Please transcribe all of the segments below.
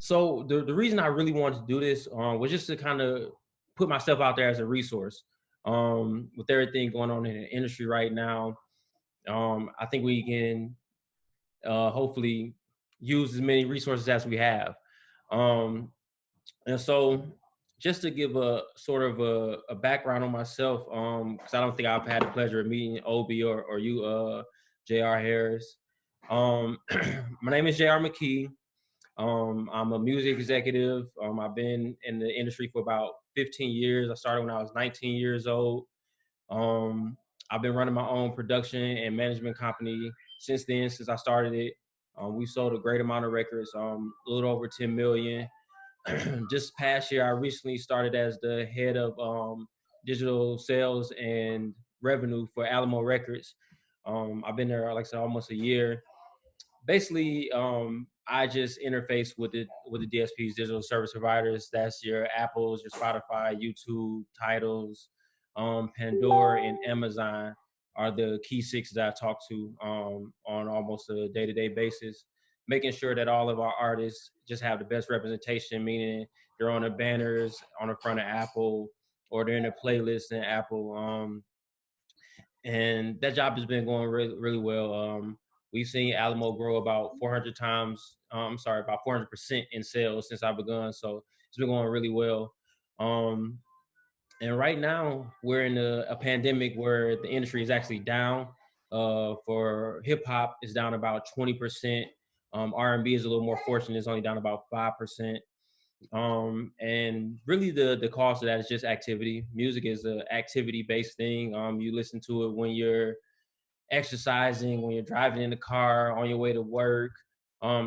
So the reason I really wanted to do this was just to kind of put myself out there as a resource. With everything going on in the industry right now, I think we can hopefully use as many resources as we have. Um, and so just to give a sort of a background on myself, because I don't think I've had the pleasure of meeting Obi or you, J.R. Harris. My name is J.R. Mckee. I'm a music executive. I've been in the industry for about 15 years. I started when I was 19 years old. Um, I've been running my own production and management company since then, since I started it. We sold a great amount of records, a little over 10 million. Just past year, I recently started as the head of digital sales and revenue for Alamo Records. I've been there, like I said, almost a year. Basically, I just interface with the DSPs, digital service providers. That's your Apples, your Spotify, YouTube, Titles, Pandora, and Amazon are the key six that I talk to on almost a day-to-day basis, making sure that all of our artists just have the best representation, meaning they're on the banners on the front of Apple or they're in a playlist in Apple. And that job has been going really, really well. We've seen Alamo grow about 400 times. About 400% in sales since I've begun. So it's been going really well. Um, and right now we're in a pandemic where the industry is actually down. For hip hop, it's down about 20%. R&B is a little more fortunate; it's only down about 5%. And really the cause of that is just activity. Music is a activity based thing. You listen to it when you're exercising, when you're driving in the car, on your way to work,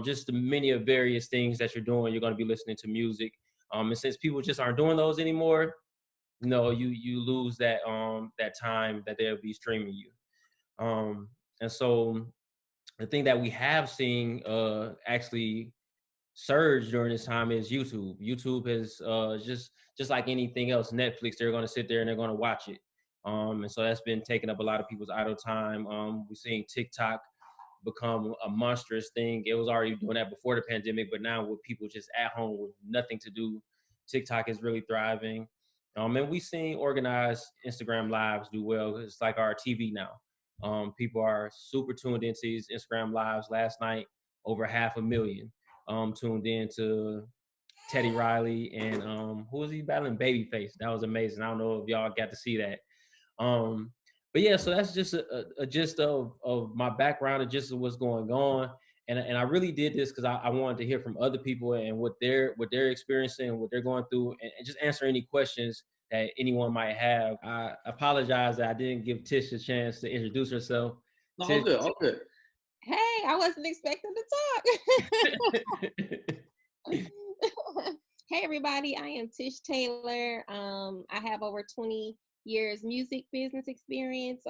just the many of various things that you're doing, you're going to be listening to music. And since people just aren't doing those anymore, you lose that time that they'll be streaming you. And so the thing that we have seen actually surge during this time is YouTube. YouTube has just like anything else, Netflix, they're going to sit there and they're going to watch it. And so that's been taking up a lot of people's idle time. We're seeing TikTok become a monstrous thing. It was already doing that before the pandemic, but now with people just at home with nothing to do, TikTok is really thriving. And we've seen organized Instagram lives do well. It's like our TV now. People are super tuned into these Instagram lives. Last night, over 500,000 tuned in to Teddy Riley and who was he battling? Babyface. That was amazing. I don't know if y'all got to see that. Um, but yeah, so that's just a gist of my background and just what's going on. And I really did this because I wanted to hear from other people and what they're experiencing, what they're going through, and just answer any questions that anyone might have. I apologize that I didn't give Tish a chance to introduce herself. No, all Tish. good, all good. Hey, I wasn't expecting to talk. Hey, everybody. I am Tish Taylor. I have over 20 years music business experience.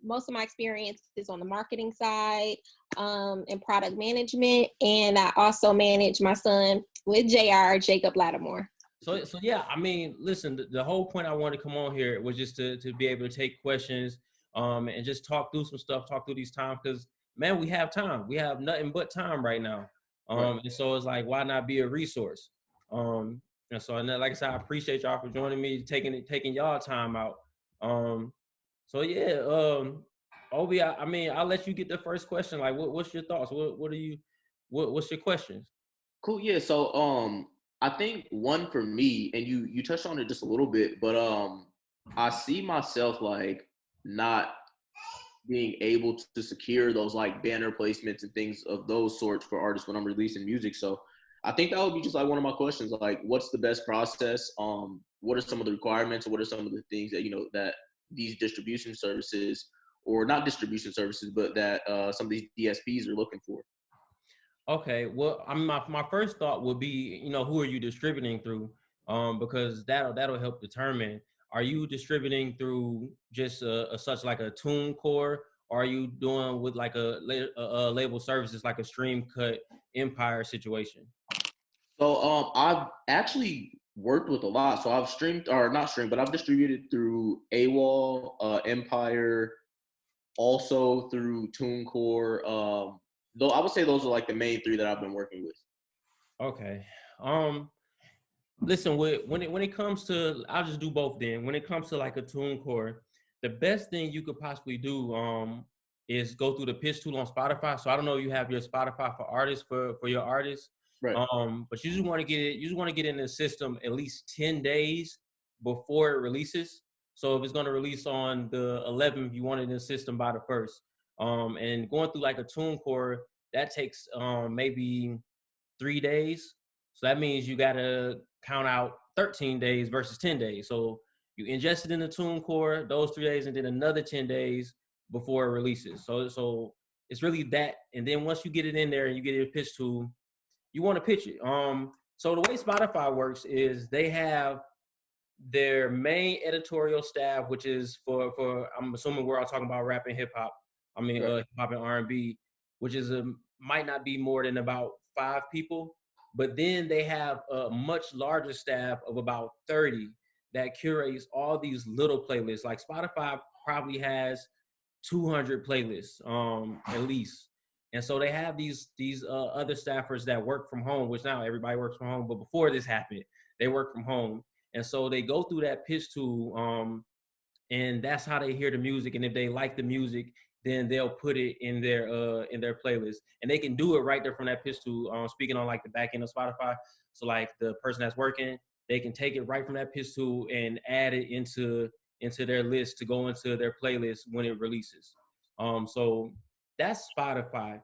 Most of my experience is on the marketing side and product management. And I also manage my son with JR, Jacob Lattimore. So yeah, I mean, listen, the whole point I wanted to come on here was just to be able to take questions, and just talk through some stuff, talk through these times, because man, we have time. We have nothing but time right now. Right. And so it's like, why not be a resource? And then, like I said, I appreciate y'all for joining me, taking y'all time out. Um, so yeah, Obi, I mean, I'll let you get the first question. Like, what's your thoughts? What's your questions? Cool. Yeah. So I think one for me, and you touched on it just a little bit, but I see myself like not being able to secure those like banner placements and things of those sorts for artists when I'm releasing music. So I think that would be just like one of my questions, like what's the best process? What are some of the requirements, or what are some of the things that that these distribution services, or not distribution services, but that some of these DSPs are looking for? Okay, well, I mean, my first thought would be, who are you distributing through? Because that'll help determine. Are you distributing through just a such like a tune core, or are you doing with like a label services like a Stream Cut Empire situation? So I've actually worked with a lot. So I've streamed, or not streamed, but I've distributed through AWOL, Empire, also through TuneCore. Though I would say those are like the main three that I've been working with. Okay. Listen, when it comes to, I'll just do both. Then, when it comes to like a TuneCore, the best thing you could possibly do is go through the pitch tool on Spotify. So I don't know if you have your Spotify for artists for your artists, Right. but you just want to get it. You just want to get in the system at least 10 days before it releases. So if it's going to release on the 11th, you want it in the system by the first. And going through like a TuneCore, that takes maybe 3 days. So that means you got to count out 13 days versus 10 days. So you ingest it in the TuneCore those 3 days, and then another 10 days before it releases. So it's really that. And then once you get it in there and you get it pitch to, you want to pitch it. So the way Spotify works is they have their main editorial staff, which is for I'm assuming we're all talking about rap and hip hop. I mean, Right. hip hop and R&B, which is might not be more than about 5 people, but then they have a much larger staff of about 30 that curates all these little playlists. Like Spotify probably has 200 playlists, at least. And so they have these other staffers that work from home, which now everybody works from home. But before this happened, they work from home, and so they go through that pitch tool, and that's how they hear the music. And if they like the music, then they'll put it in their playlist, and they can do it right there from that pitch tool. Speaking on like the back end of Spotify, so like the person that's working, they can take it right from that pitch tool and add it into their list to go into their playlist when it releases. So that's Spotify.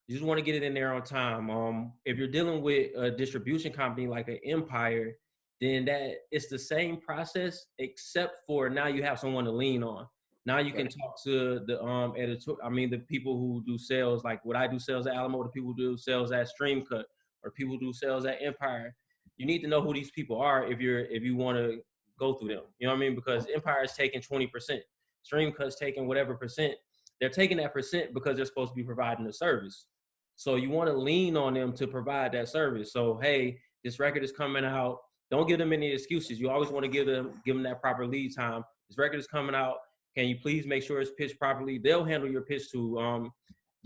You just want to get it in there on time. If you're dealing with a distribution company like an Empire, then that it's the same process, except for now you have someone to lean on. Now you can Right. talk to the editor. I mean, the people who do sales, like what I do sales at Alamo, the people who do sales at Streamcut, or people who do sales at Empire. You need to know who these people are if you want to go through them. You know what I mean? Because Empire is taking 20%, Streamcut's taking whatever percent. They're taking that percent because they're supposed to be providing a service. So you want to lean on them to provide that service. So hey, this record is coming out. Don't give them any excuses. You always want to give them that proper lead time. This record is coming out. Can you please make sure it's pitched properly? They'll handle your pitch tool.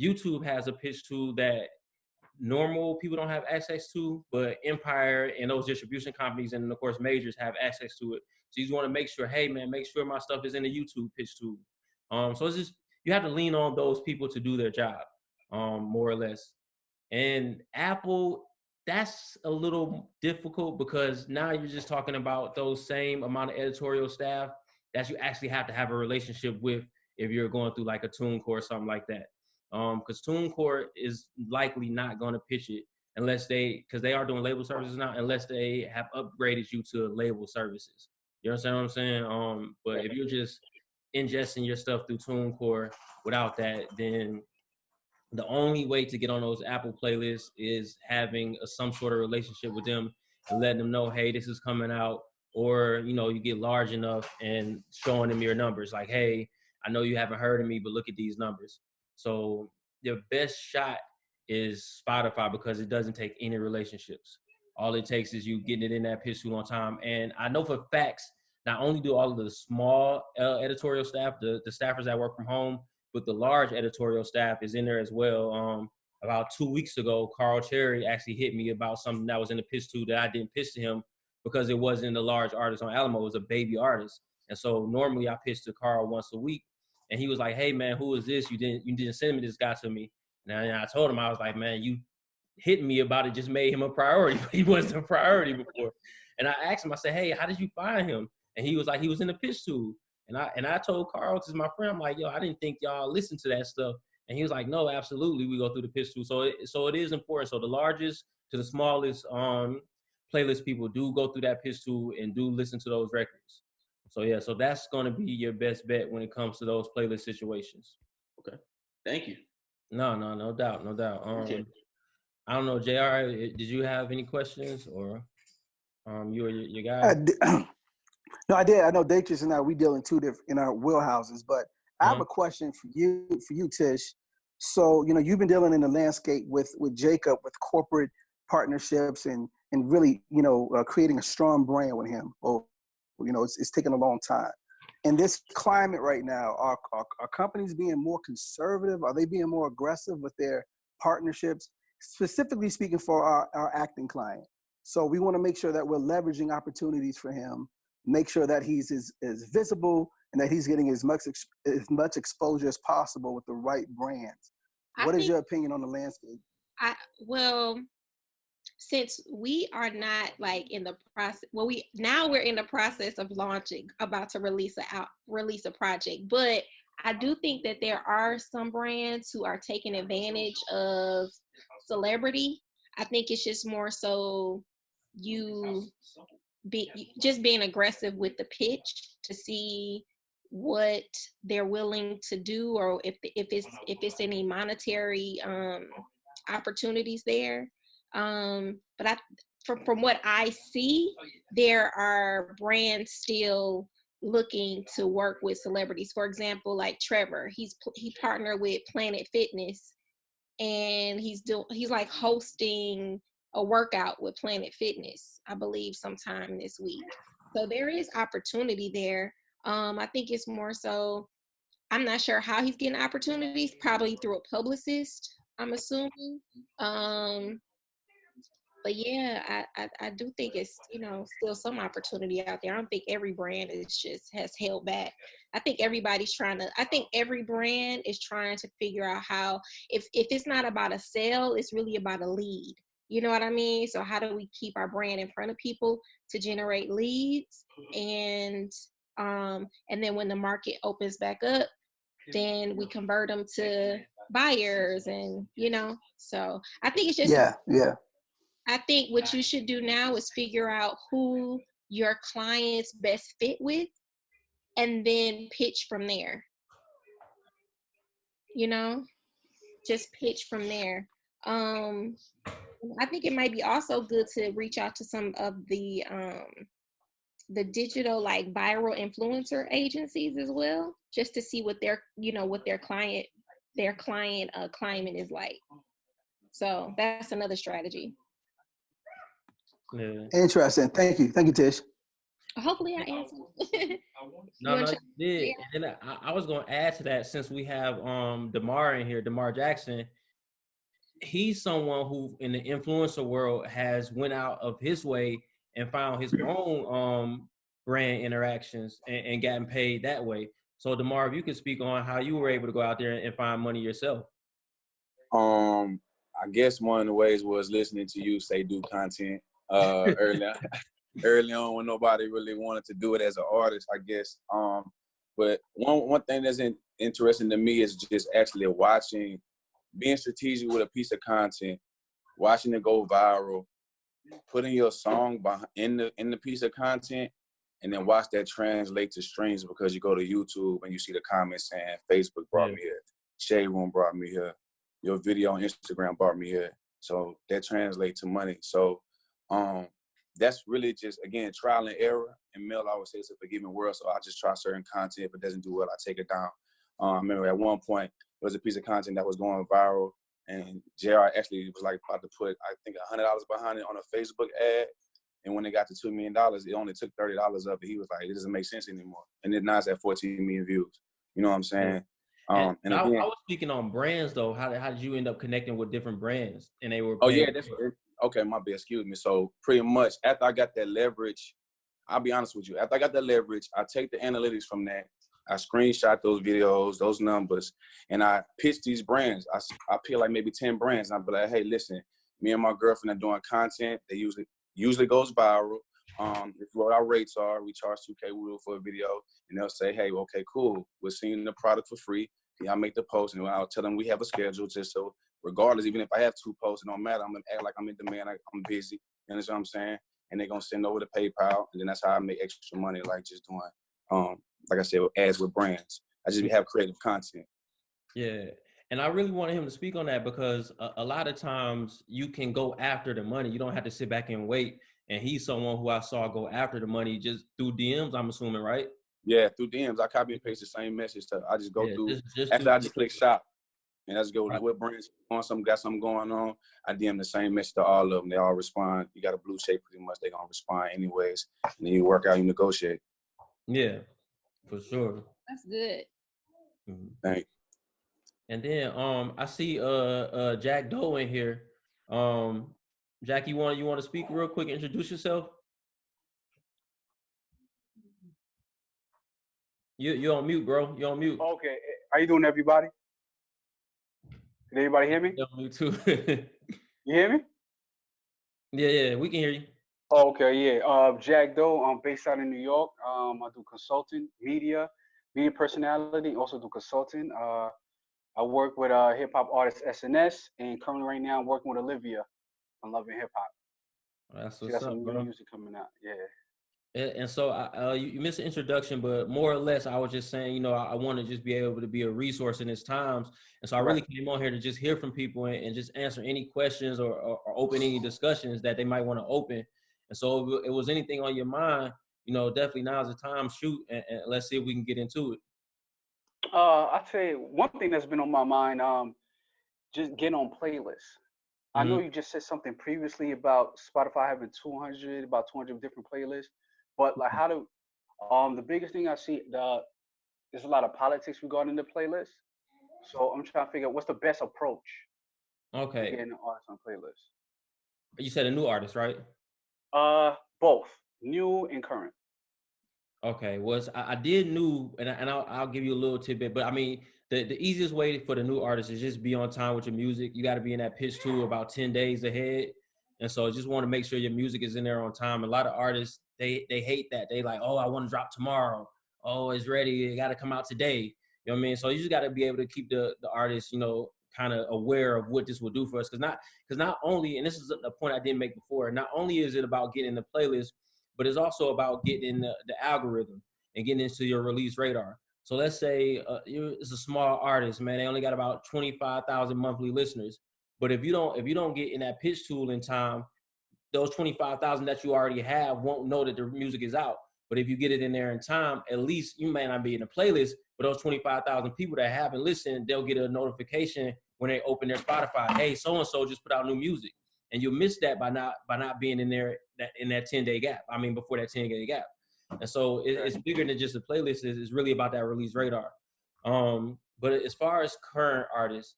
YouTube has a pitch tool that normal people don't have access to, but Empire and those distribution companies and of course majors have access to it. So you just want to make sure, hey man, make sure my stuff is in the YouTube pitch tool. So it's just you have to lean on those people to do their job, more or less. And Apple, that's a little difficult because now you're just talking about those same amount of editorial staff that you actually have to have a relationship with if you're going through like a TuneCore or something like that. Because TuneCore is likely not going to pitch it unless because they are doing label services now, unless they have upgraded you to label services. You understand what I'm saying? But if you're just ingesting your stuff through TuneCore without that, then the only way to get on those Apple playlists is having some sort of relationship with them and letting them know, hey, this is coming out, or you get large enough and showing them your numbers, like, hey, I know you haven't heard of me, but look at these numbers. So your best shot is Spotify because it doesn't take any relationships. All it takes is you getting it in that pitch tool on time. And I know for facts, not only do all of the small editorial staff, the staffers that work from home, but the large editorial staff is in there as well. About 2 weeks ago, Carl Cherry actually hit me about something that was in the pitch too that I didn't pitch to him because it wasn't a large artist on Alamo, it was a baby artist. And so normally I pitch to Carl once a week. And he was like, hey man, who is this? You didn't send me this guy to me. And I told him, I was like, man, you hitting me about it just made him a priority. He wasn't a priority before. And I asked him, I said, hey, how did you find him? And he was like, he was in the pitch tool. And I told Carl, this is my friend, I'm like, yo, I didn't think y'all listened to that stuff. And he was like, no, absolutely, we go through the pitch tool. So it is important. So the largest to the smallest playlist people do go through that pitch tool and do listen to those records. So yeah, so that's gonna be your best bet when it comes to those playlist situations. Okay. Thank you. No doubt, no doubt. Okay. I don't know, JR, did you have any questions, or you or your I guy? d- no, I did. I know Deatrice and I, we deal in two different in our wheelhouses, but I have Uh-huh. a question for you, Tish. So, you've been dealing in the landscape with Jacob, with corporate partnerships and really, creating a strong brand with him. Well, it's taken a long time. In this climate right now, are companies being more conservative? Are they being more aggressive with their partnerships? specifically speaking for our acting client. So we want to make sure that we're leveraging opportunities for him, make sure that he's as visible and that he's getting as much exposure as possible with the right brands. What is your opinion on the landscape? Well, since we are not like in the process, we're in the process of launching, about to release a project, but I do think that there are some brands who are taking advantage of celebrity. I think it's just more so just being aggressive with the pitch to see what they're willing to do, or if it's any monetary opportunities there. But from what I see, there are brands still looking to work with celebrities. For example, like Trevor, he partnered with Planet Fitness, and he's like hosting a workout with Planet Fitness, I believe, sometime this week. So there is opportunity there. I think it's more so, I'm not sure how he's getting opportunities, probably through a publicist, I'm assuming. But yeah, I do think it's, still some opportunity out there. I don't think every brand has held back. I think I think every brand is trying to figure out how, if it's not about a sale, it's really about a lead. You know what I mean? So how do we keep our brand in front of people to generate leads? And then when the market opens back up, then we convert them to buyers, and so I think it's just yeah. I think what you should do now is figure out who your clients best fit with, and then pitch from there. Just pitch from there. I think it might be also good to reach out to some of the digital, like, viral influencer agencies as well, just to see what their client climate is like. So that's another strategy. Yeah. Interesting. Thank you, Tish. Hopefully I answered. No, you did. And then I was going to add to that, since we have DeMar in here, DeMar Jackson. He's someone who in the influencer world has went out of his way and found his own brand interactions and gotten paid that way. So DeMar, if you could speak on how you were able to go out there and find money yourself. I guess one of the ways was listening to you say do content early on when nobody really wanted to do it as an artist, I guess. But one thing that's interesting to me is just actually being strategic with a piece of content, watching it go viral, putting your song in the piece of content, and then watch that translate to streams, because you go to YouTube and you see the comments saying Facebook brought me here, Shade Room brought me here, your video on Instagram brought me here. So that translates to money. So that's really just, again, trial and error. And Mel always says it's a forgiving world, so I just try certain content. If it doesn't do well, I take it down. I remember at one point, there was a piece of content that was going viral, and J.R. actually was like about to put, I think, $100 behind it on a Facebook ad. And when it got to $2 million, it only took $30 of it. He was like, it doesn't make sense anymore. And then now it's at 14 million views. You know what I'm saying? Yeah. And again, I was speaking on brands though. How did you end up connecting with different brands? And they were okay, my bad, excuse me. So pretty much after I got that leverage, I'll be honest with you, after I got that leverage, I take the analytics from that, I screenshot those videos, those numbers, and I pitch these brands. I peel like maybe 10 brands, and I'll be like, hey, listen, me and my girlfriend are doing content. They usually goes viral. If what our rates are, we charge $2K for a video, and they'll say, hey, okay, cool, we're seeing the product for free. I'll make the post, and I'll tell them we have a schedule, just so regardless, even if I have 2 posts, it don't matter. I'm gonna act like I'm in demand, I'm busy. You understand what I'm saying? And they're gonna send over the PayPal, and then that's how I make extra money, like just doing, like I said, ads with brands. I just have creative content. Yeah. And I really wanted him to speak on that, because a lot of times you can go after the money. You don't have to sit back and wait. And he's someone who I saw go after the money just through DMs, I'm assuming, right? Yeah, through DMs. I copy and paste the same message. I just go through. After I just click shop, and I just go, what brands got something going on. I DM the same message to all of them. They all respond. You got a blue check, pretty much. They're going to respond anyways. And then you work out, you negotiate. Yeah, for sure. That's good. Thank you. And then I see Jack Doe in here. Um, Jack, you want to speak real quick? Introduce yourself. You on mute, bro. You on mute. Okay, how you doing, everybody? Can everybody hear me? You on mute too. You hear me? Yeah, we can hear you. Oh, okay, yeah. Jack Doe. I'm based out in New York. I do consulting, media personality. Also do consulting. I work with hip hop artist SNS, and currently right now I'm working with Olivia on Love and Hip Hop. That's She what's got up, some new bro. music coming out. Yeah. And so you missed the introduction, but more or less, I was just saying, I want to just be able to be a resource in these times. And so I really Right. came on here to just hear from people and just answer any questions or open any discussions that they might want to open. And so if it was anything on your mind, definitely now's the time, shoot, and let's see if we can get into it. I'd say one thing that's been on my mind. Just get on playlists. I know Mm-hmm. you just said something previously about Spotify having about 200 different playlists, but like how do the biggest thing I see there's a lot of politics regarding the playlist. So I'm trying to figure out what's the best approach to Okay. getting an artist on playlist. You said a new artist, right? Both new and current. Okay, I did new, and I'll give you a little tidbit, but I mean, the easiest way for the new artist is just be on time with your music. You got to be in that pitch tool about 10 days ahead. And so just want to make sure your music is in there on time. A lot of artists, they hate that. They like, oh, I want to drop tomorrow. Oh, it's ready. It got to come out today. You know what I mean? So you just got to be able to keep the artist, kind of aware of what this will do for us. Because not only, and this is the point I didn't make before, not only is it about getting the playlist, but it's also about getting in the algorithm and getting into your release radar. So let's say it's a small artist, man. They only got about 25,000 monthly listeners. But if you don't get in that pitch tool in time, those 25,000 that you already have won't know that the music is out. But if you get it in there in time, at least you may not be in a playlist, but those 25,000 people that haven't listened, they'll get a notification when they open their Spotify. Hey, so and so just put out new music, and you'll miss that by not being in there in that 10-day gap. I mean, before that 10-day gap. And so it's bigger than just a playlist. It's really about that release radar. But as far as current artists,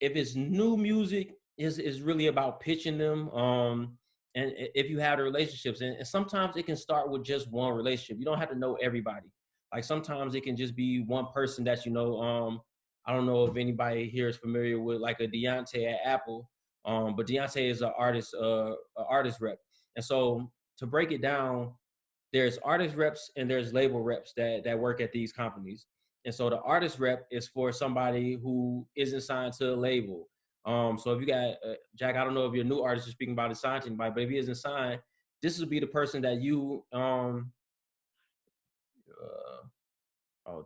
if it's new music, is really about pitching them. And if you have the relationships, and sometimes it can start with just one relationship. You don't have to know everybody. Like sometimes it can just be one person that you know. I don't know if anybody here is familiar with like a Deontay at Apple, but Deontay is an artist rep. And so to break it down, there's artist reps and there's label reps that work at these companies. And so the artist rep is for somebody who isn't signed to a label. So if you got Jack, I don't know if you're a new artist you're speaking about is signed to anybody, but if he isn't signed, this would be the person that you oh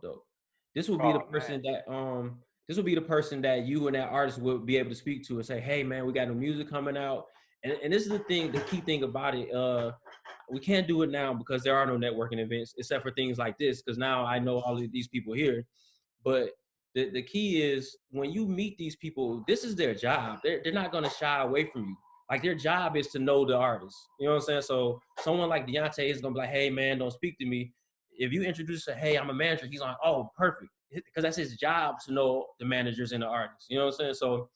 dope. This would be the Oh man. person that this would be the person that you and that artist would be able to speak to and say, hey man, we got new music coming out. And this is the key thing about it. We can't do it now because there are no networking events except for things like this. Because now I know all of these people here. But the key is when you meet these people, this is their job. They're not going to shy away from you. Like their job is to know the artist. You know what I'm saying? So someone like Deontay is going to be like, hey, man, don't speak to me. If you introduce her, hey, I'm a manager, he's like, oh, perfect. Because that's his job to know the managers and the artists. You know what I'm saying? So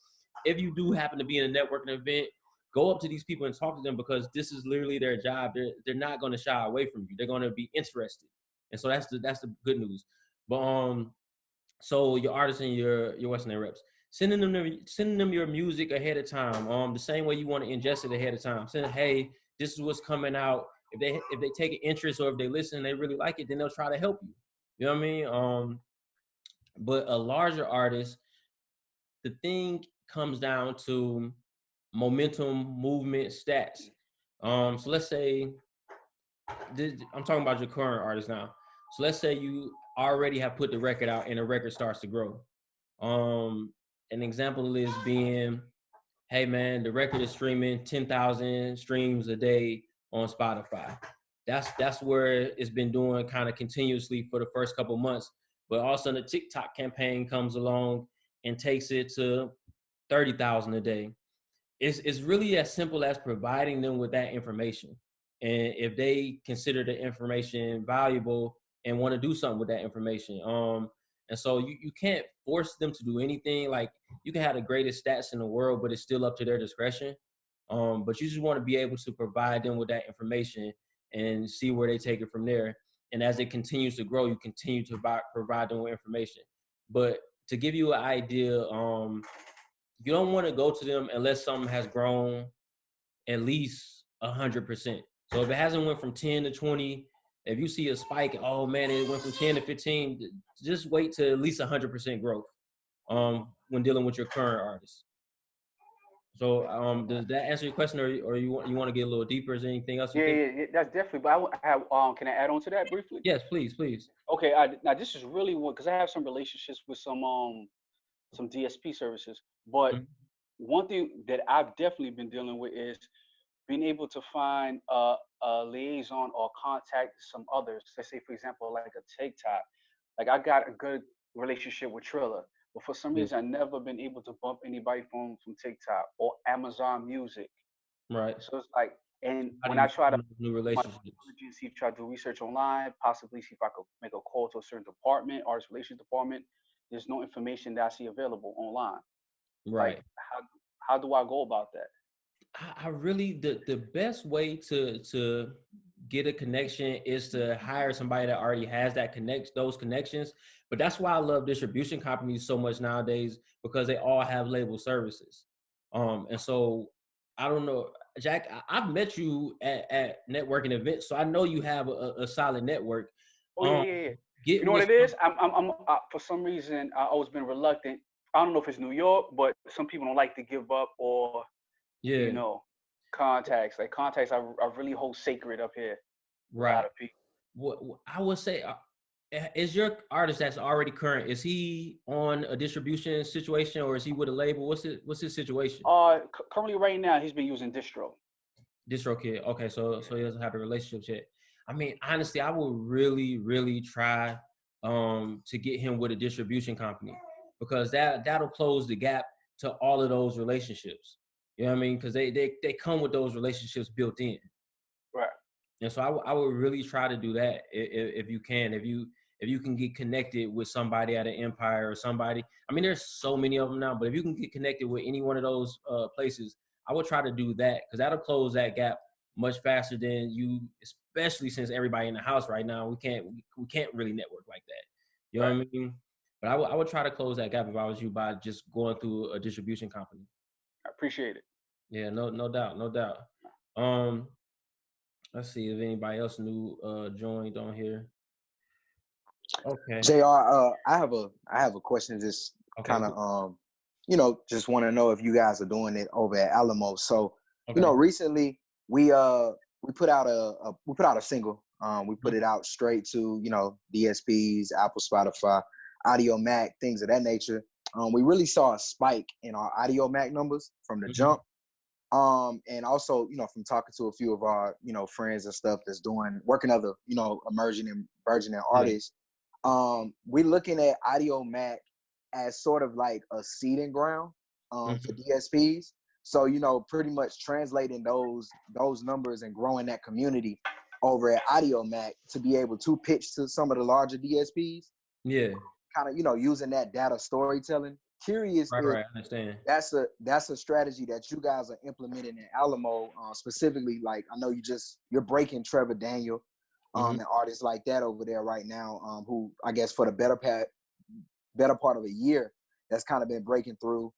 if you do happen to be in a networking event, go up to these people and talk to them because this is literally their job. They're not going to shy away from you. They're going to be interested. And so that's the good news. But so your artists and your Western reps, sending them your music ahead of time. The same way you want to ingest it ahead of time. Saying, hey, this is what's coming out. If they take an interest or if they listen and they really like it, then they'll try to help you. You know what I mean? But a larger artist, the thing comes down to momentum, movement, stats. So let's say I'm talking about your current artist now. So let's say you already have put the record out and the record starts to grow. An example is being, hey man, the record is streaming 10,000 streams a day on Spotify. That's where it's been doing kind of continuously for the first couple months. But all of a sudden, the TikTok campaign comes along and takes it to 30,000 a day. It's really as simple as providing them with that information. And if they consider the information valuable and want to do something with that information, And so you can't force them to do anything. Like, you can have the greatest stats in the world, but it's still up to their discretion. But you just want to be able to provide them with that information and see where they take it from there. And as it continues to grow, you continue to provide them with information. But to give you an idea, you don't want to go to them unless something has grown at least 100%. So if it hasn't went from 10 to 20, if you see a spike, oh man, it went from 10 to 15, just wait to at least 100% growth when dealing with your current artists. So does that answer your question, or you want to get a little deeper? Is there anything else you think? Yeah, that's definitely. But I have, can I add on to that briefly? Yes, please. Okay, now this is really one because I have some relationships with some DSP services. But Mhm. one thing that I've definitely been dealing with is being able to find a liaison or contact some others. Let's say, for example, like a TikTok. Like I got a good relationship with Triller, but for some Yeah, reason I never been able to bump anybody from TikTok or Amazon Music. right. So it's like, and How do when I you try to find those new do my relationships? due diligence, see, try to do research online, possibly see if I could make a call to a certain department, artist relations department. There's no information that I see available online. Like Right. how do I go about that? I really the best way to get a connection is to hire somebody that already has those connections. But that's why I love distribution companies so much nowadays, because they all have label services. And so I don't know, Jack, I've met you at networking events, so I know you have a solid network. Oh yeah, Um, yeah, yeah. You get know what with it is? For some reason I always been reluctant. I don't know if it's New York, but some people don't like to give up or you yeah, know contacts. Like contacts, I really hold sacred up here. A lot right. of people. What I would say, is your artist that's already current, is he on a distribution situation, or is he with a label? What's his situation? Currently right now he's been using distro. Distro kid. Okay, so he doesn't have the relationships yet. I mean, honestly, I would really try to get him with a distribution company, because that'll close the gap to all of those relationships. You know what I mean? Because they come with those relationships built in. Right. And so I would really try to do that if you can. If you can get connected with somebody at an Empire or somebody. I mean, there's so many of them now, but if you can get connected with any one of those places, I would try to do that, because that'll close that gap much faster than you, especially since everybody in the house right now, we can't really network like that. You know Right. what I mean? But I would try to close that gap if I was you, by just going through a distribution company. I appreciate it. Yeah, no doubt, no doubt. Um, let's see if anybody else new joined on here. Okay. J.R., I have a question. Just Okay. kind of just want to know if you guys are doing it over at Alamo. So Okay. recently we put out a single. We put it out straight to DSPs, Apple, Spotify, Audio Mac, things of that nature. We really saw a spike in our Audio Mac numbers from the jump. And also, from talking to a few of our, friends and stuff that's working other, emerging and burgeoning artists. We're looking at Audio Mac as sort of like a seeding ground for DSPs. So, pretty much translating those numbers and growing that community over at Audio Mac to be able to pitch to some of the larger DSPs. Yeah. Kind of, using that data storytelling. Curious if Right. I understand. that's a strategy that you guys are implementing in Alamo, specifically. Like, I know you're breaking Trevor Daniel, and artists like that over there right now, who I guess for the better part of a year that's kind of been breaking through.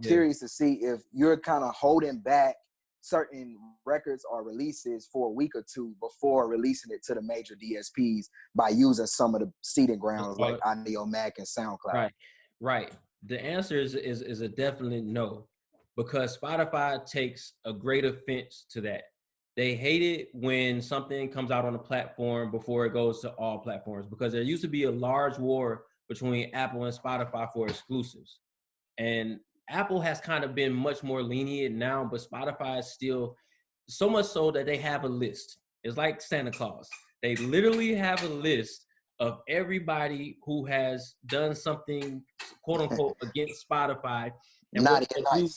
Curious to see if you're kind of holding back certain records or releases for a week or two before releasing it to the major DSPs by using some of the seeding grounds like Audio Mac and SoundCloud. Right. The answer is a definite no, because Spotify takes a great offense to that. They hate it when something comes out on a platform before it goes to all platforms, because there used to be a large war between Apple and Spotify for exclusives. And Apple has kind of been much more lenient now, but Spotify is still, so much so that they have a list. It's like Santa Claus. They literally have a list of everybody who has done something, quote unquote, against Spotify. And what they'll do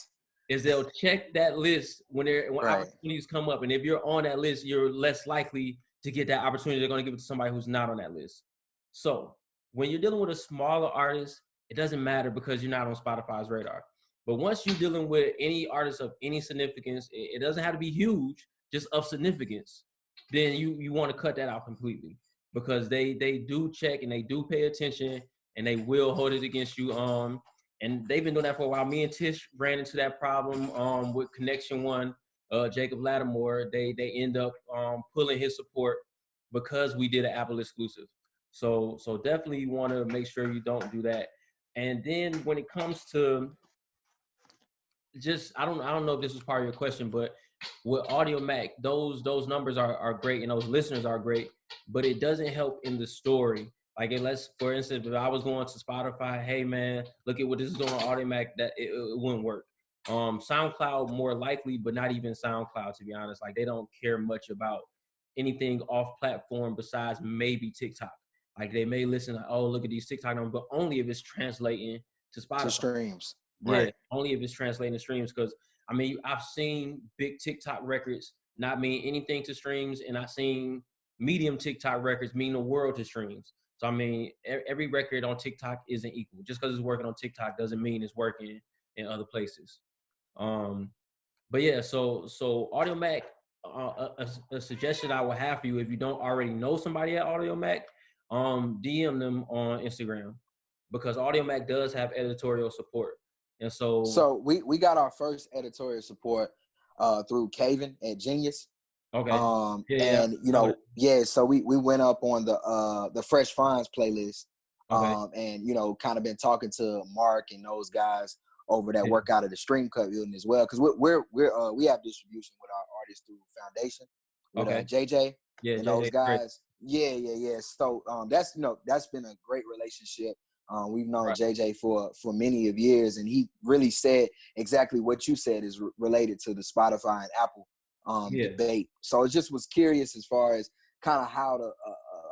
is they'll check that list when opportunities come up. And if you're on that list, you're less likely to get that opportunity. They're going to give it to somebody who's not on that list. So when you're dealing with a smaller artist, it doesn't matter because you're not on Spotify's radar. But once you're dealing with any artist of any significance, it doesn't have to be huge, just of significance, then you want to cut that out completely because they do check and they do pay attention and they will hold it against you. And they've been doing that for a while. Me and Tish ran into that problem with Connection One, Jacob Lattimore. They end up pulling his support because we did an Apple exclusive. So definitely you want to make sure you don't do that. And then when it comes to just I don't know if this was part of your question, but with Audio Mac, those numbers are great and those listeners are great, but it doesn't help in the story. Like unless, for instance, if I was going to Spotify, hey man, look at what this is doing on Audio Mac, that it wouldn't work. SoundCloud more likely, but not even SoundCloud to be honest. Like they don't care much about anything off platform besides maybe TikTok. Like they may listen to, oh, look at these TikTok numbers, but only if it's translating to Spotify. To streams. Yeah, Right. only if it's translating to streams. Because I mean, I've seen big TikTok records not mean anything to streams, and I've seen medium TikTok records mean the world to streams. So I mean, every record on TikTok isn't equal. Just because it's working on TikTok doesn't mean it's working in other places. But yeah, so Audio Mac, a suggestion I would have for you if you don't already know somebody at Audio Mac, DM them on Instagram because Audio Mac does have editorial support. And so we got our first editorial support through Caven at Genius. Okay. And you know, so we went up on the Fresh Finds playlist. Okay. And you know, kind of been talking to Mark and those guys over that work out of the Stream Cut building as well, because we have distribution with our artists through Foundation with JJ and those guys. Great. Yeah. So that's that's been a great relationship. We've known JJ for many of years, and he really said exactly what you said is related to the Spotify and Apple debate. So it just was curious as far as kind of how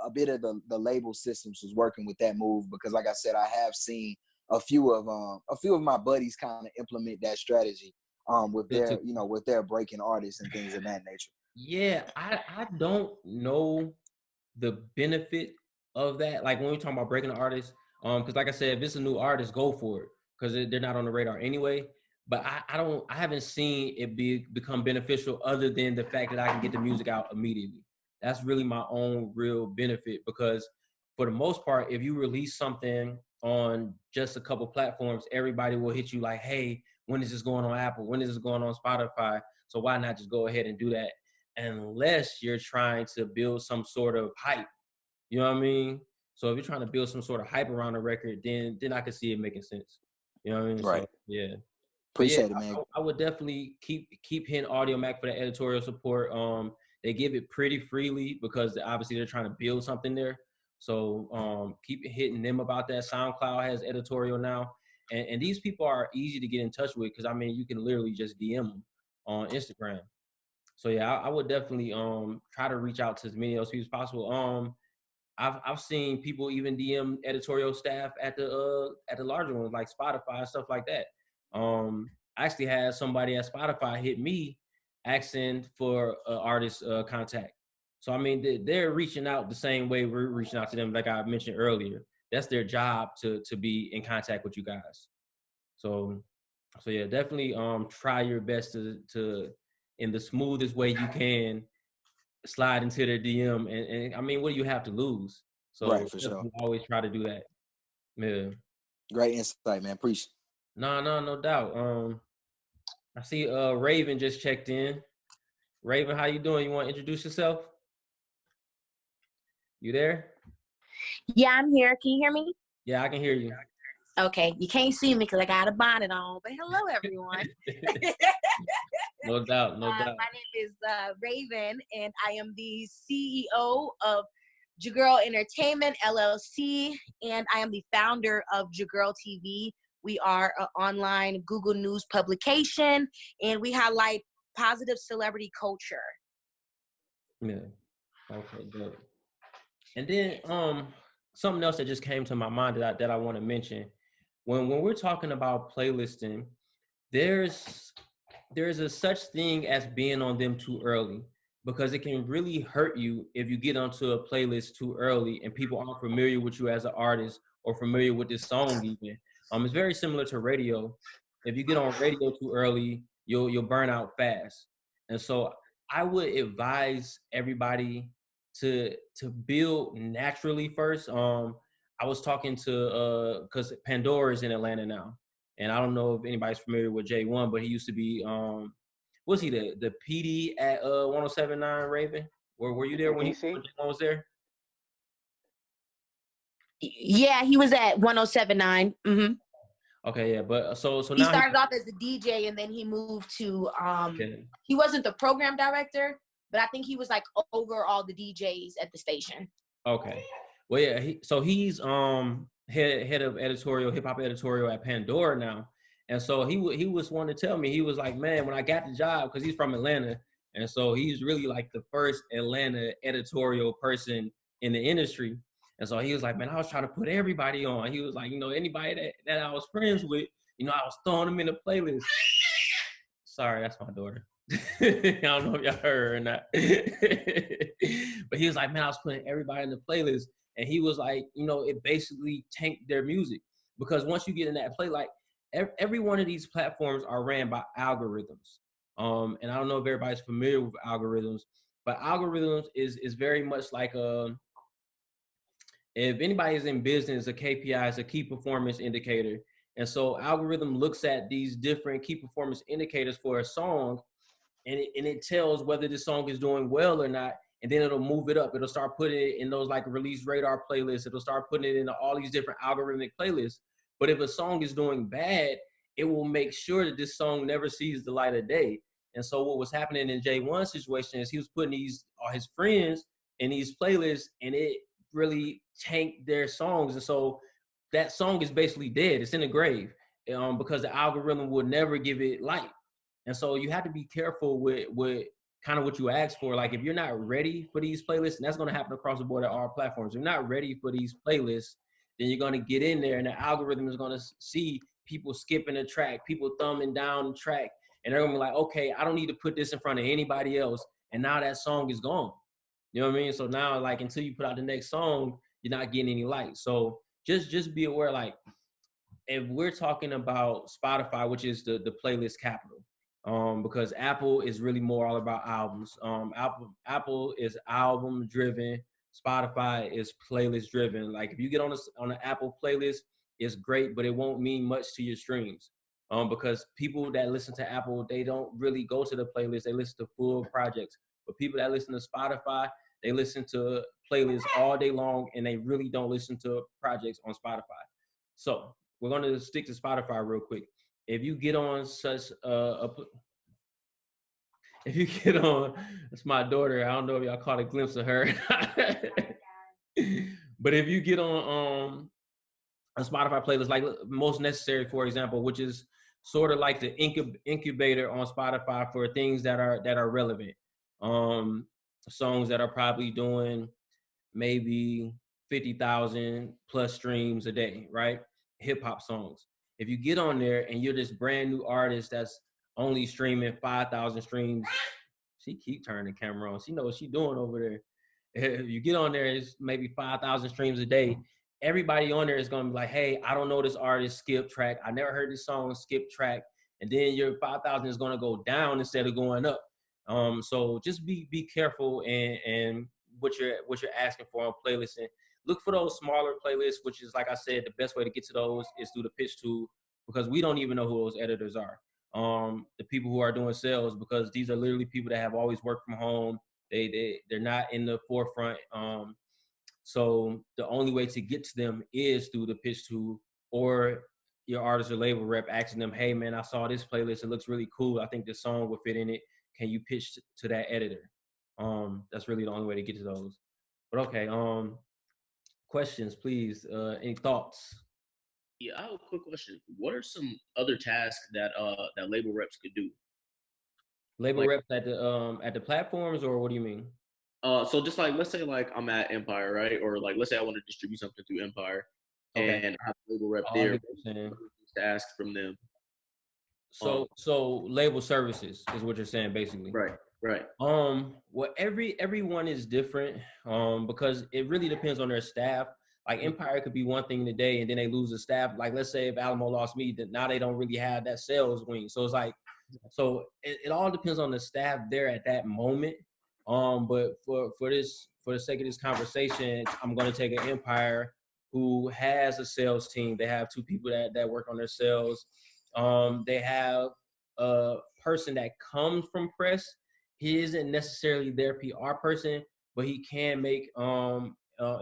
a bit of the label systems was working with that move, because like I said, I have seen a few of my buddies kind of implement that strategy with their breaking artists and things of that nature. Yeah, I don't know the benefit of that. Like when we're talking about breaking an artist, because like I said, if it's a new artist, go for it because they're not on the radar anyway. But I haven't seen it become beneficial other than the fact that I can get the music out immediately. That's really my own real benefit, because for the most part, if you release something on just a couple platforms, everybody will hit you like, hey, when is this going on Apple? When is this going on Spotify? So why not just go ahead and do that? Unless you're trying to build some sort of hype. You know what I mean? So if you're trying to build some sort of hype around a record, then I could see it making sense. You know what I mean? Right. So yeah. Appreciate it, man. I would definitely keep hitting Audio Mac for the editorial support. They give it pretty freely because obviously they're trying to build something there. So keep hitting them about that. SoundCloud has editorial now. And these people are easy to get in touch with because I mean you can literally just DM them on Instagram. So yeah, I would definitely try to reach out to as many of those people as possible. I've seen people even DM editorial staff at the larger ones like Spotify and stuff like that. I actually had somebody at Spotify hit me asking for an artist contact. So I mean they're reaching out the same way we're reaching out to them, like I mentioned earlier. That's their job to be in contact with you guys. So yeah, definitely try your best to in the smoothest way you can slide into their DM, and I mean, what do you have to lose? So right, for sure. Always try to do that. Yeah. Great insight, man. Appreciate. No doubt. I see Raven just checked in. Raven, how you doing? You want to introduce yourself? You there? Yeah, I'm here. Can you hear me? Yeah, I can hear you. Okay, you can't see me because I got a bonnet on, but hello, everyone. No doubt. My name is Raven, and I am the CEO of Jagirl Entertainment, LLC, and I am the founder of Jagirl TV. We are an online Google News publication, and we highlight positive celebrity culture. Yeah. Okay, good. And then something else that just came to my mind that I want to mention. When we're talking about playlisting, there's a such thing as being on them too early. because it can really hurt you if you get onto a playlist too early and people aren't familiar with you as an artist or familiar with this song even. It's very similar to radio. If you get on radio too early, you'll burn out fast. And so I would advise everybody to build naturally first. I was talking to because Pandora is in Atlanta now, and I don't know if anybody's familiar with J1, but he used to be was he the PD at 1079 Raven? Were you there In when DC. J1 was there? Yeah, he was at 1079. Okay, yeah, but so He now started off as a DJ and then he moved to okay. he wasn't the program director, but I think he was like over all the DJs at the station. Okay. Well, yeah. He's head of editorial, hip hop editorial at Pandora now, and so he was wanting to tell me, he was like, man, when I got the job, because he's from Atlanta, and so he's really like the first Atlanta editorial person in the industry, and so he was like, man, I was trying to put everybody on. He was like, anybody that I was friends with, I was throwing them in the playlist. Sorry, that's my daughter. I don't know if y'all heard her or not. But he was like, man, I was putting everybody in the playlist. And he was like, it basically tanked their music. Because once you get in that play, like every one of these platforms are ran by algorithms. And I don't know if everybody's familiar with algorithms, but algorithms is very much like if anybody is in business, a KPI is a key performance indicator. And so algorithm looks at these different key performance indicators for a song, and it tells whether this song is doing well or not, and then it'll move it up. It'll start putting it in those like release radar playlists. It'll start putting it into all these different algorithmic playlists. But if a song is doing bad, it will make sure that this song never sees the light of day. And so what was happening in J1's situation is he was putting all his friends in these playlists, and it really tanked their songs. And so that song is basically dead. It's in the grave, because the algorithm will never give it light. And so you have to be careful with kind of what you ask for. Like if you're not ready for these playlists, and that's going to happen across the board at all platforms. If you're not ready for these playlists, then you're going to get in there and the algorithm is going to see people skipping a track, people thumbing down the track, and they're going to be like, okay, I don't need to put this in front of anybody else. And now that song is gone. You know what I mean? So now, like, until you put out the next song, you're not getting any light. So just be aware, like, if we're talking about Spotify, which is the playlist capital, because Apple is really more all about albums. Apple is album driven. Spotify is playlist driven. Like if you get on an Apple playlist, it's great, but it won't mean much to your streams. Because people that listen to Apple, they don't really go to the playlist. They listen to full projects. But people that listen to Spotify, they listen to playlists all day long, and they really don't listen to projects on Spotify. So we're going to stick to Spotify real quick. If you get on if you get on, it's my daughter. I don't know if y'all caught a glimpse of her. But if you get on a Spotify playlist, like Most Necessary, for example, which is sort of like the incubator on Spotify for things that are relevant. Songs that are probably doing maybe 50,000 plus streams a day, right? Hip hop songs. If you get on there and you're this brand new artist that's only streaming 5,000 streams, she keep turning the camera on. She knows what she's doing over there. If you get on there, it's maybe 5,000 streams a day. Everybody on there is gonna be like, hey, I don't know this artist, skip track. I never heard this song, skip track. And then your 5,000 is gonna go down instead of going up. So just be careful and what you're asking for on playlists, and look for those smaller playlists, which is, like I said, the best way to get to those is through the pitch tool, because we don't even know who those editors are. The people who are doing sales, because these are literally people that have always worked from home. They're not in the forefront. So the only way to get to them is through the pitch tool, or your artist or label rep asking them, hey man, I saw this playlist, it looks really cool, I think this song would fit in it, can you pitch to that editor? That's really the only way to get to those. But okay, questions, please. Any thoughts? Yeah, I have a quick question. What are some other tasks that label reps could do? Label reps at the platforms, or what do you mean? So just like, let's say like I'm at Empire, right? Or like, let's say I want to distribute something through Empire, okay, and I have a label rep there to ask from them. So label services is what you're saying basically. Right. Well, everyone is different. Because it really depends on their staff. Like Empire could be one thing today, and then they lose the staff. Like let's say if Alamo lost me, then now they don't really have that sales wing. So it's like, so it all depends on the staff there at that moment. But for the sake of this conversation, I'm going to take an Empire who has a sales team. They have two people that work on their sales. They have a person that comes from press. He isn't necessarily their PR person, but he can make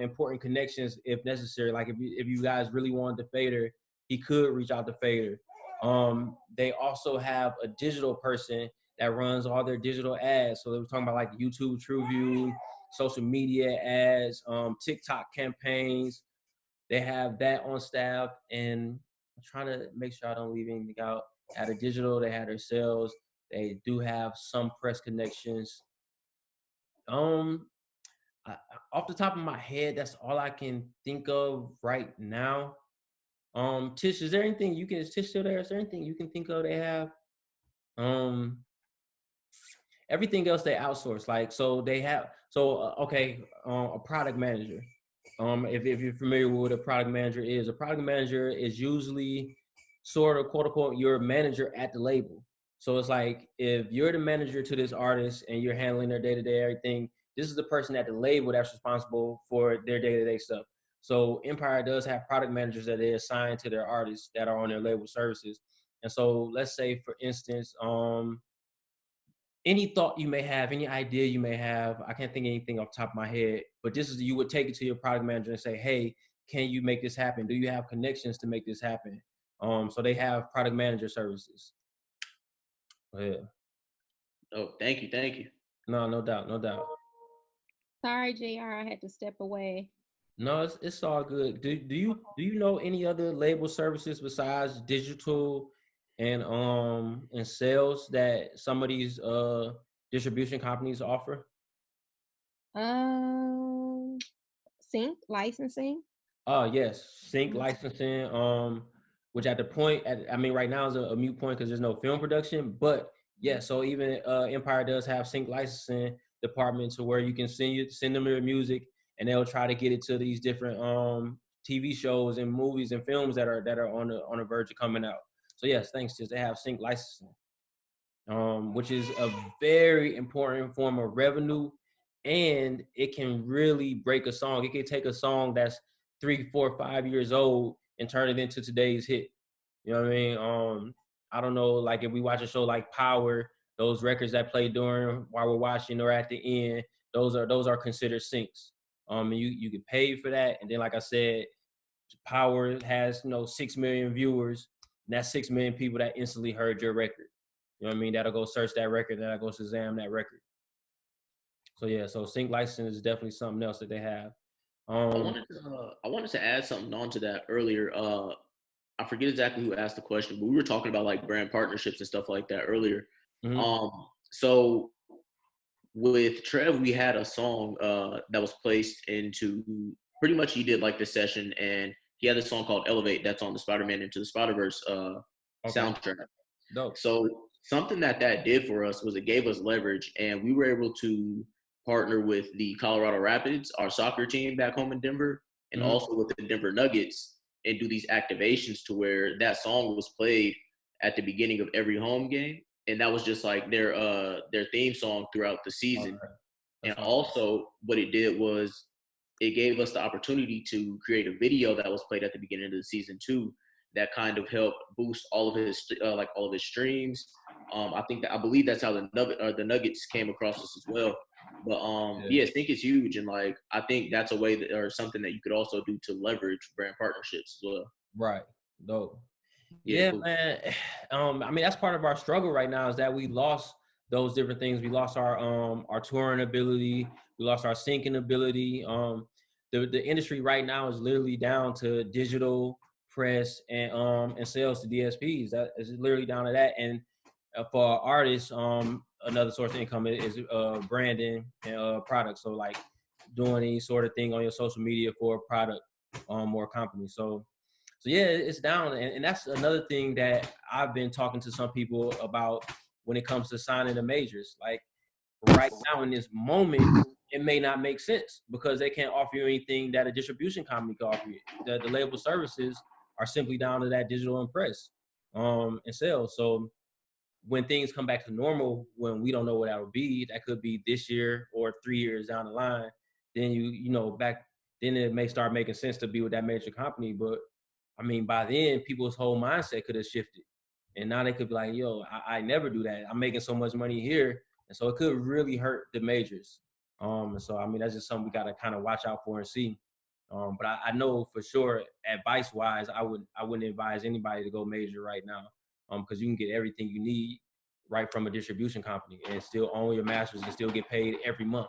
important connections if necessary. Like if you guys really wanted to Fader, he could reach out to Fader. They also have a digital person that runs all their digital ads. So they were talking about like YouTube TrueView, social media ads, TikTok campaigns. They have that on staff, and I'm trying to make sure I don't leave anything out. At a digital, they had their sales. They do have some press connections. Um, Off the top of my head, that's all I can think of right now. Tish, is there anything you can? Is Tish still there? Is there anything you can think of they have? Um, Everything else they outsource. Like so, they have a product manager. If you're familiar with what a product manager is usually sort of quote unquote your manager at the label. So it's like if you're the manager to this artist and you're handling their day-to-day everything, this is the person at the label that's responsible for their day-to-day stuff. So Empire does have product managers that they assign to their artists that are on their label services. And so let's say, for instance, any thought you may have, any idea you may have, I can't think of anything off the top of my head, but this is, you would take it to your product manager and say, hey, can you make this happen? Do you have connections to make this happen? So they have product manager services. Yeah. Oh, thank you. No doubt. Sorry, JR, I had to step away. No, it's all good. Do you know any other label services besides digital and sales that some of these distribution companies offer? Sync licensing. Oh yes, sync licensing. Which at the point, right now is a mute point because there's no film production. But yeah, so even Empire does have sync licensing department to where you can send them your music, and they'll try to get it to these different TV shows and movies and films that are on the verge of coming out. So yes, thanks to they have sync licensing, which is a very important form of revenue, and it can really break a song. It can take a song that's 3, 4, 5 years old and turn it into today's hit. You know what I mean? I don't know, like if we watch a show like Power, those records that play during while we're watching or at the end, those are considered syncs. And you get paid for that. And then, like I said, Power has 6 million viewers, and that's 6 million people that instantly heard your record. You know what I mean? That'll go search that record, that'll go Shazam that record. So yeah, so sync license is definitely something else that they have. I wanted to add something onto that earlier. I forget exactly who asked the question, but we were talking about like brand partnerships and stuff like that earlier. Mm-hmm. So with Trev, we had a song that was placed into pretty much he did like the session, and he had a song called Elevate that's on the Spider-Man Into the Spider-Verse soundtrack. Dope. So something that did for us was it gave us leverage, and we were able to partner with the Colorado Rapids, our soccer team back home in Denver, and also with the Denver Nuggets, and do these activations to where that song was played at the beginning of every home game, and that was just like their theme song throughout the season. And also what it did was it gave us the opportunity to create a video that was played at the beginning of the season too, that kind of helped boost all of his streams. I believe that's how the Nuggets came across us as well. But I think it's huge, and like I think that's a way that or something that you could also do to leverage brand partnerships as well. Right. Dope. Yeah, cool. Man. That's part of our struggle right now is that we lost those different things. We lost our touring ability. We lost our syncing ability. The industry right now is literally down to digital press and sales to DSPs. That is literally down to that. And for artists, another source of income is branding and products. So like doing any sort of thing on your social media for a product or company. So So yeah, it's down, and that's another thing that I've been talking to some people about when it comes to signing the majors. Like right now in this moment, it may not make sense because they can't offer you anything that a distribution company can offer you. The label services are simply down to that digital and press and sales. So when things come back to normal, when we don't know what that will be, that could be this year or 3 years down the line, then then it may start making sense to be with that major company. But I mean, by then people's whole mindset could have shifted. And now they could be like, yo, I never do that. I'm making so much money here. And so it could really hurt the majors. And so I mean that's just something we gotta kind of watch out for and see. But I know for sure, advice wise, I wouldn't advise anybody to go major right now. Because you can get everything you need right from a distribution company and still own your masters and still get paid every month.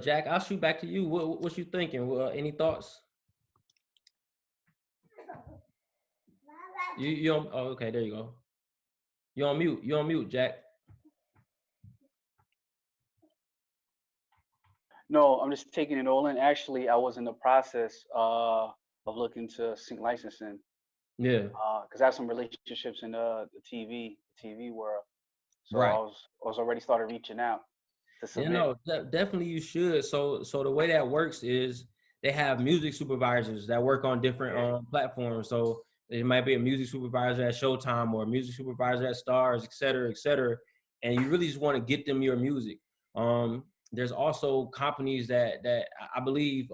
Jack, I'll shoot back to you. What you thinking? Any thoughts? You on, oh, okay, there you go. You on mute. You on mute, Jack. No, I'm just taking it all in. Actually, I was in the process of looking to sync licensing Yeah. because I have some relationships in the TV world. So Right. I was already started reaching out to Yeah, submit. no, definitely you should. So the way that works is they have music supervisors that work on different Yeah. platforms. So it might be a music supervisor at Showtime or a music supervisor at Stars, et cetera, et cetera. And you really just want to get them your music. There's also companies that I believe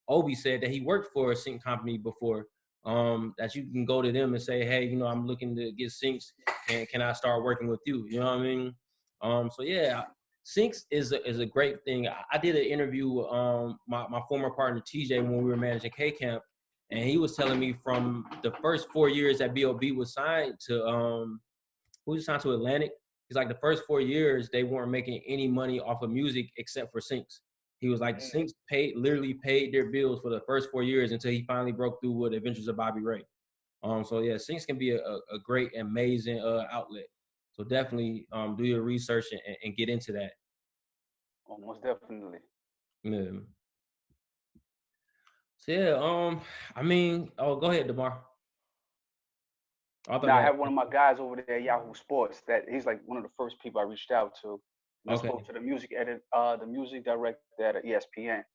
Obi said that he worked for a sync company before. That you can go to them and say, hey, I'm looking to get syncs, and can I start working with you? You know what I mean? So yeah, syncs is a great thing. I did an interview with my former partner TJ when we were managing K Camp, and he was telling me from the first 4 years that B.O.B. was signed to who was signed to Atlantic. He's like the first 4 years they weren't making any money off of music except for syncs. He was like syncs literally paid their bills for the first 4 years until he finally broke through with Adventures of Bobby Ray. So yeah, syncs can be a great, amazing outlet. So definitely do your research and get into that. Almost definitely. Yeah. So yeah, I mean, oh, go ahead, Demar. I thought Now you I had. have one of my guys over there at Yahoo Sports that he's like one of the first people I reached out to, and I Okay, spoke to the music director at ESPN.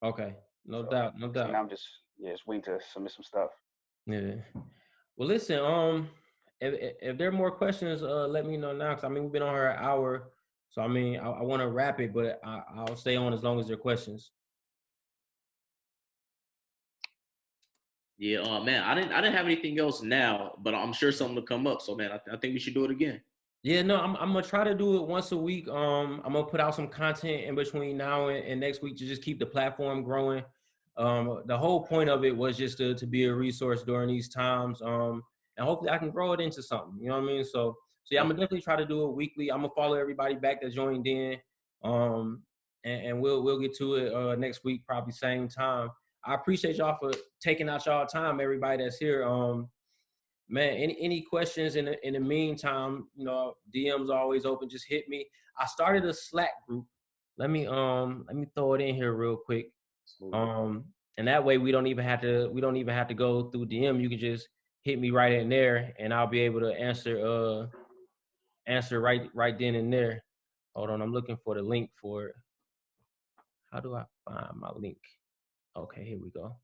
okay, no So doubt, no so doubt. now I'm just waiting to submit some stuff. Yeah. Well, listen, if there are more questions, let me know now. Cause I mean, we've been on here an hour, so I mean, I want to wrap it, but I'll stay on as long as there are questions. Yeah, man, I didn't have anything else now, but I'm sure something will come up. So man, I think we should do it again. Yeah, no, I'm gonna try to do it once a week. I'm gonna put out some content in between now and next week to just keep the platform growing. The whole point of it was just to be a resource during these times. And hopefully I can grow it into something. You know what I mean? So yeah, I'm gonna definitely try to do it weekly. I'm gonna follow everybody back that joined in. Um, and we'll get to it next week, probably same time. I appreciate y'all for taking out y'all time, everybody that's here. Man, any questions in the meantime, DMs are always open. Just hit me. I started a Slack group. Let me throw it in here real quick. And that way we don't even have to go through DM. You can just hit me right in there and I'll be able to answer right then and there. Hold on, I'm looking for the link for it. How do I find my link? Okay, here we go.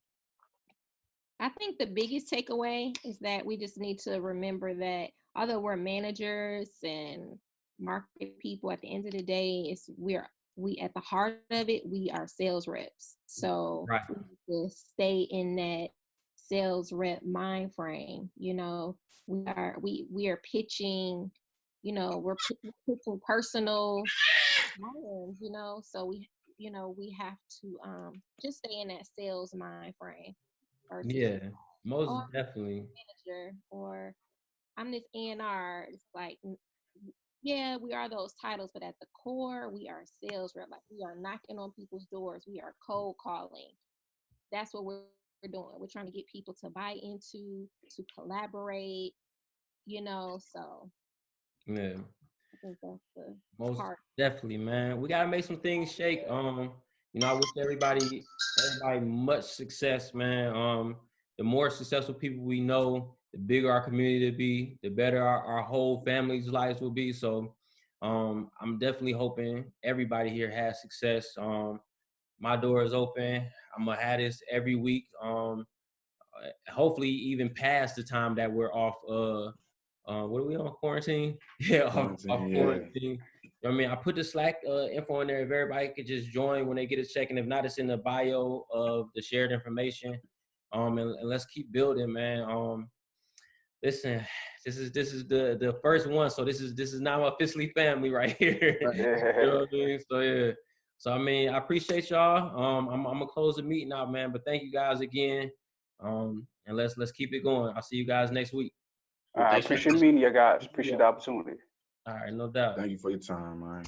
I think the biggest takeaway is that we just need to remember that although we're managers and market people, at the end of the day, we at the heart of it, we are sales reps. So Right. we need to stay in that sales rep mind frame. We are pitching, we're pitching personal brands, so we have to just stay in that sales mind frame versus Yeah, most oh, definitely. manager or I'm this A&R. It's like, yeah, we are those titles, but at the core, we are sales rep. Like we are knocking on people's doors. We are cold calling. That's what we're doing. We're trying to get people to buy into, to collaborate, so Yeah. I think that's the Most part. definitely, man. We gotta make some things shake. I wish everybody much success, man. The more successful people we know, the bigger our community will be, the better our whole family's lives will be. So I'm definitely hoping everybody here has success. My door is open. I'm gonna have this every week. Hopefully even past the time that we're off what are we on, quarantine? Yeah, off quarantine. You know what I mean? I put the Slack info in there if everybody could just join when they get a check, and if not, it's in the bio of the shared information. And let's keep building, man. Listen, this is the first one, so this is now officially family right here. You know what I mean? So yeah. So I mean, I appreciate y'all. I'm gonna close the meeting out, man. But thank you guys again. And let's keep it going. I'll see you guys next week. I appreciate meeting you guys. Appreciate the opportunity. All right, no doubt. Thank you for your time, man.